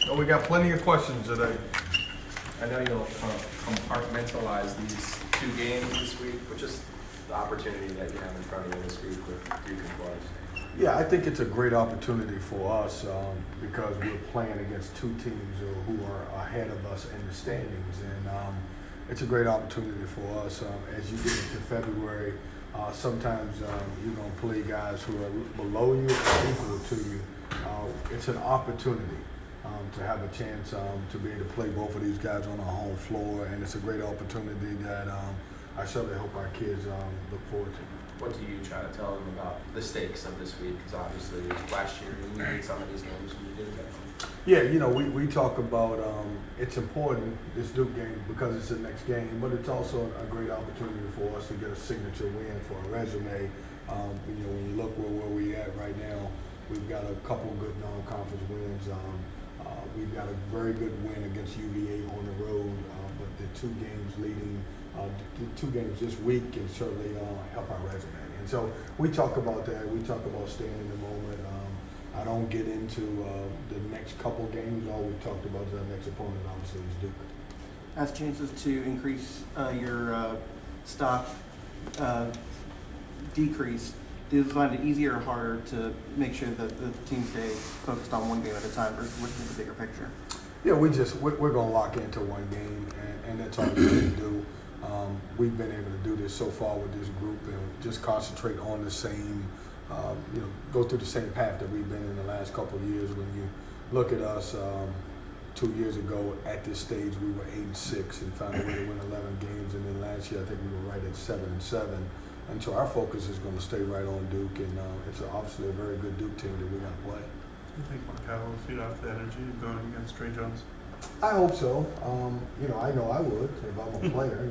So we got plenty of questions today. I know you'll compartmentalize these 2 games this week, but just the opportunity that you have in front of you this week with Duke and Close. Yeah, I think it's a great opportunity for us because we're playing against 2 teams who are ahead of us in the standings, and it's a great opportunity for us. As you get into February, sometimes you're going to play guys who are below you or equal to you. It's an opportunity to have a chance to be able to play both of these guys on our home floor, and it's a great opportunity that I certainly hope our kids look forward to. What do you try to tell them about the stakes of this week? Because obviously last year you made some of these games and you didn't get them. Yeah, you know, we talk about it's important, this Duke game, because it's the next game, but it's also a great opportunity for us to get a signature win for a resume. You know, when you look where we at right now, we've got a couple good non-conference wins. We've got a very good win against UVA on the road, but the 2 games leading, the 2 games this week can certainly help our resume. And so we talk about that. We talk about staying in the moment. I don't get into the next couple games. All we talked about is our next opponent, obviously, is Duke. Has chances to increase your stock decrease. Do you find it easier or harder to make sure that the team stay focused on one game at a time versus looking at the bigger picture? Yeah, we're going to lock into one game, and that's all we can do. We've been able to do this so far with this group and just concentrate on the same, go through the same path that we've been in the last couple of years. When you look at us 2 years ago at this stage, we were 8-6 and found a way to win 11 games, and then last year I think we were right at 7-7. And so our focus is going to stay right on Duke, and it's obviously a very good Duke team that we're going to play. You think Markel will feed off the energy going against Trey Jones? I hope so. I know I would if I'm a player.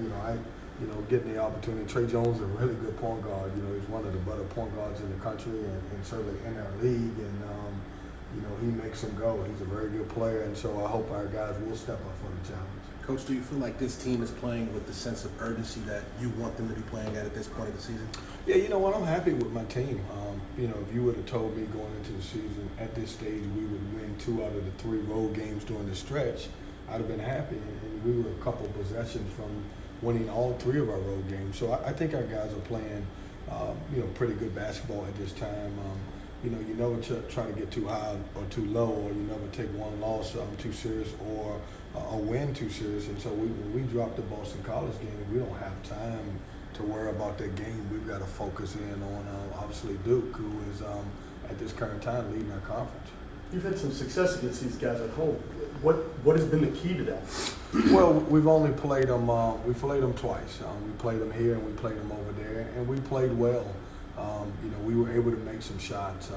Getting the opportunity. Trey Jones is a really good point guard. He's one of the better point guards in the country and certainly in our league. And he makes them go. He's a very good player, and so I hope our guys will step up for the challenge. Coach, do you feel like this team is playing with the sense of urgency that you want them to be playing at this point of the season? Yeah, you know what? I'm happy with my team. If you would have told me going into the season at this stage we would win 2 out of the 3 road games during the stretch, I'd have been happy. And we were a couple possessions from winning all 3 of our road games. So I think our guys are playing, pretty good basketball at this time. You never try to get too high or too low, or you never take one loss too serious or a win too serious. And so when we drop the Boston College game, we don't have time to worry about that game. We've got to focus in on obviously Duke, who is at this current time leading our conference. You've had some success against these guys at home. What has been the key to that? Well, we've only played them. We played them twice. We played them here and we played them over there, and we played well. We were able to make some shots.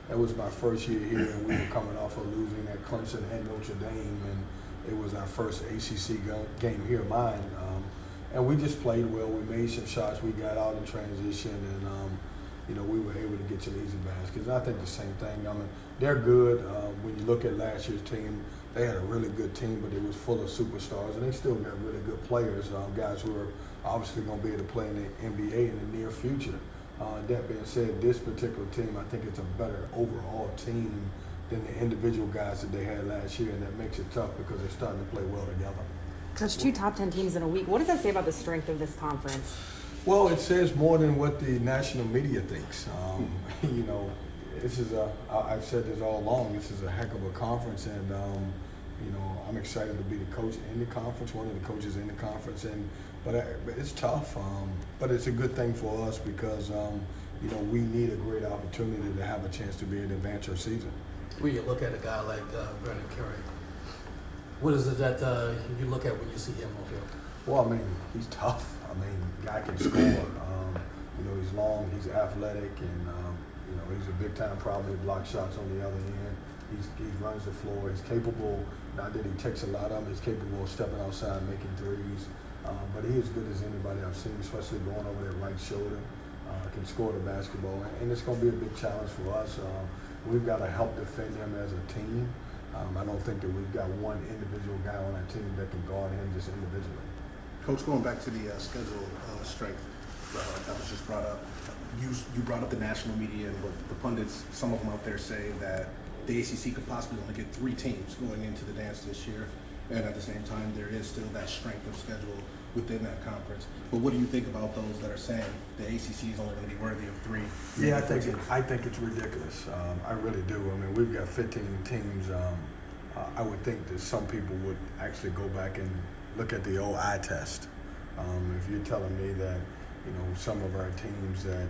That was my first year here, and we were coming off of losing at Clemson and Notre Dame, and it was our first ACC game here, mine. And we just played well. We made some shots. We got out in transition, and we were able to get some easy baskets. And I think the same thing. They're good. When you look at last year's team, they had a really good team, but it was full of superstars, and they still got really good players, guys who are obviously going to be able to play in the NBA in the near future. That being said, this particular team, I think it's a better overall team than the individual guys that they had last year, and that makes it tough because they're starting to play well together. Coach, 2 top 10 teams in a week. What does that say about the strength of this conference? Well, it says more than what the national media thinks. I've said this all along, this is a heck of a conference, and I'm excited to be the coach in the conference, one of the coaches in the conference, but it's tough, but it's a good thing for us because we need a great opportunity to have a chance to be able to advance our season. When you look at a guy like Brandon Curry, what is it that you look at when you see him on field? Well, he's tough. Guy can score. He's long, he's athletic, and he's a big-time problem. He blocks shots on the other end. He runs the floor. He's capable. Not that he takes a lot of them. He's capable of stepping outside, making threes. But he is good as anybody I've seen, especially going over that right shoulder. Can score the basketball, and it's going to be a big challenge for us. We've got to help defend him as a team. I don't think that we've got one individual guy on our team that can guard him just individually. Coach, going back to the schedule strength that was just brought up, you brought up the national media, and what the pundits, some of them out there say that the ACC could possibly only get 3 teams going into the dance this year, and at the same time, there is still that strength of schedule within that conference. But what do you think about those that are saying the ACC is only going to be worthy of 3? Yeah, maybe 4 I think it's ridiculous. I really do. I mean, we've got 15 teams. I would think that some people would actually go back and look at the old eye test. If you're telling me that, some of our teams that,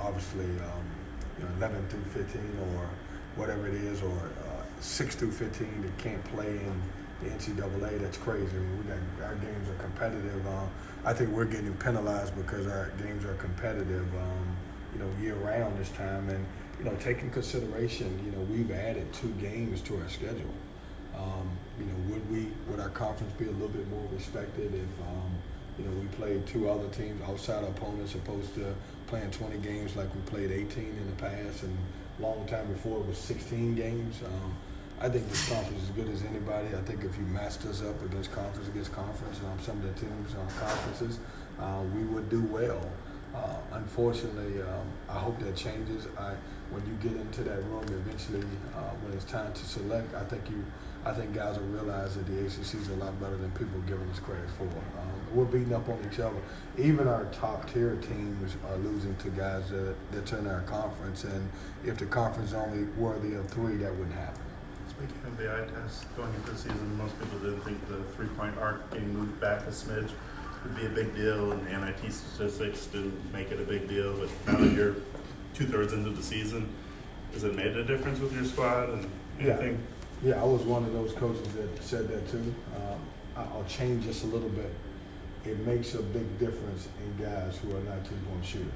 obviously, 11 through 15 or whatever it is, or 6 through 15 that can't play in the NCAA, that's crazy. I mean, our games are competitive. I think we're getting penalized because our games are competitive, year round this time. And, taking consideration, we've added 2 games to our schedule. Would our conference be a little bit more respected if, we played 2 other teams, outside opponents, opposed to playing 20 games like we played 18 in the past, and long time before it was 16 games. I think this conference is as good as anybody. I think if you matched us up against conference, some of the teams on conferences, we would do well. Unfortunately, I hope that changes. When you get into that room, eventually, when it's time to select, I think guys will realize that the ACC is a lot better than people are giving us credit for. We're beating up on each other. Even our top tier teams are losing to guys that's in our conference, and if the conference is only worthy of 3, that wouldn't happen. Speaking of the eye test, going into the season, most people didn't think the 3-point arc getting moved back a smidge would be a big deal, and the NIT statistics didn't make it a big deal. But now that you're 2/3 into the season, has it made a difference with your squad and anything? Yeah, I was one of those coaches that said that too. I'll change this a little bit. It makes a big difference in guys who are not 3-point shooters.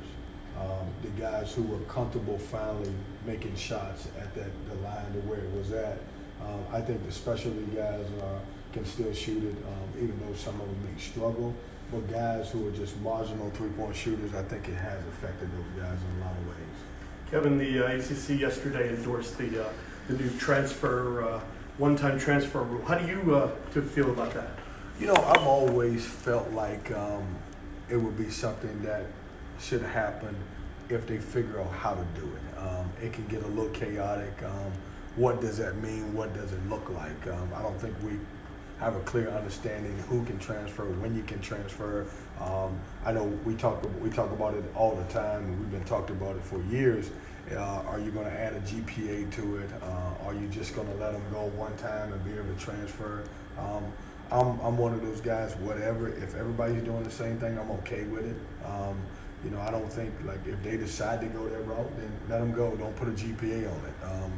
The guys who were comfortable finally making shots at the line to where it was at. I think the specialty guys can still shoot it, even though some of them may struggle. But guys who are just marginal 3-point shooters, I think it has affected those guys in a lot of ways. Kevin, the ACC yesterday endorsed the new transfer, one-time transfer rule. How do you feel about that? I've always felt like it would be something that should happen if they figure out how to do it. It can get a little chaotic. What does that mean? What does it look like? I don't think we have a clear understanding who can transfer, when you can transfer. I know we talk about it all the time, and we've been talking about it for years. Are you going to add a GPA to it? Are you just going to let them go one time and be able to transfer? I'm one of those guys, whatever. If everybody's doing the same thing, I'm okay with it. I don't think, if they decide to go that route, then let them go. Don't put a GPA on it.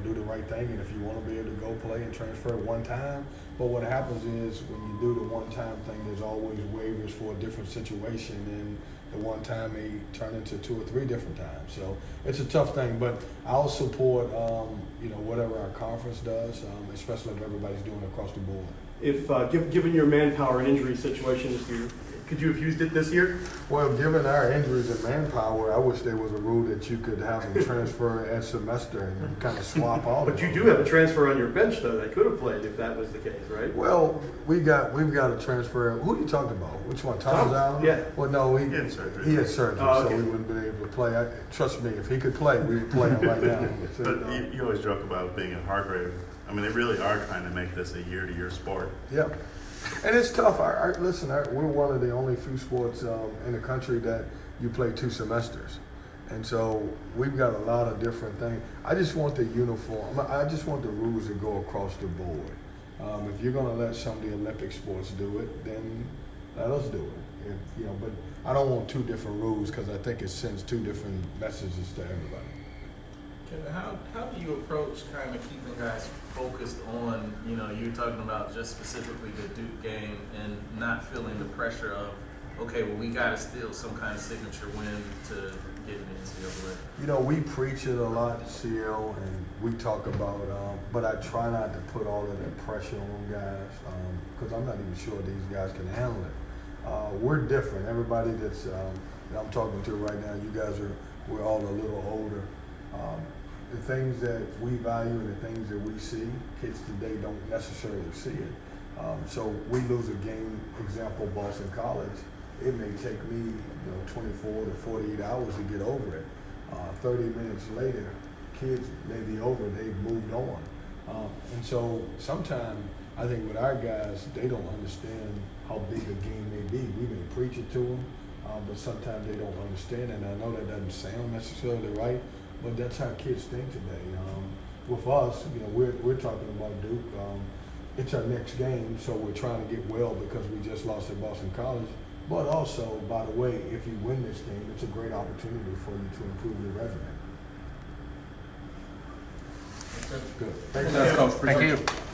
Do the right thing, and if you want to be able to go play and transfer one time. But what happens is when you do the one-time thing, there's always waivers for a different situation, and the one time may turn into 2 or 3 different times. So it's a tough thing, but I'll support whatever our conference does, especially if everybody's doing it across the board. If given your manpower and injury situation this year, could you have used it this year? Well, given our injuries and manpower, I wish there was a rule that you could have them transfer at semester and kind of swap all. But you do have a transfer on your bench, though, that could have played if that was the case, right? Well, we've got a transfer. Who are you talking about? Which one? Thomas Allen? Yeah. Well, no, He had surgery. He had surgery, Oh, okay. so we wouldn't be able to play. Trust me, if he could play, we would play him right now. But you always joke about being in Hargrave. I mean, they really are trying to make this a year-to-year sport. Yeah. And it's tough. Listen, we're one of the only few sports in the country that you play 2 semesters. And so we've got a lot of different things. I just want the uniform. I just want the rules to go across the board. If you're going to let some of the Olympic sports do it, then let us do it. But I don't want 2 different rules because I think it sends 2 different messages to everybody. Kevin, how do you approach kind of keeping guys focused on, you're talking about just specifically the Duke game and not feeling the pressure of, okay, well, we got to steal some kind of signature win to get in the NCAA? We preach it a lot, CL, and we talk about, but I try not to put all of that pressure on guys because I'm not even sure these guys can handle it. We're different. Everybody that I'm talking to right now, you guys we're all a little older. The things that we value and the things that we see, kids today don't necessarily see it. So we lose a game, example, Boston College. It may take me 24 to 48 hours to get over it. 30 minutes later, kids may be over, they've moved on. And so sometimes I think with our guys, they don't understand how big a game may be. We may preach it to them, but sometimes they don't understand it. And I know that doesn't sound necessarily right, but that's how kids think today. With us, you know, we're talking about Duke. It's our next game, so we're trying to get well because we just lost at Boston College. But also, by the way, if you win this game, it's a great opportunity for you to improve your resume. Good. Thanks, Coach. Appreciate it. Thank you.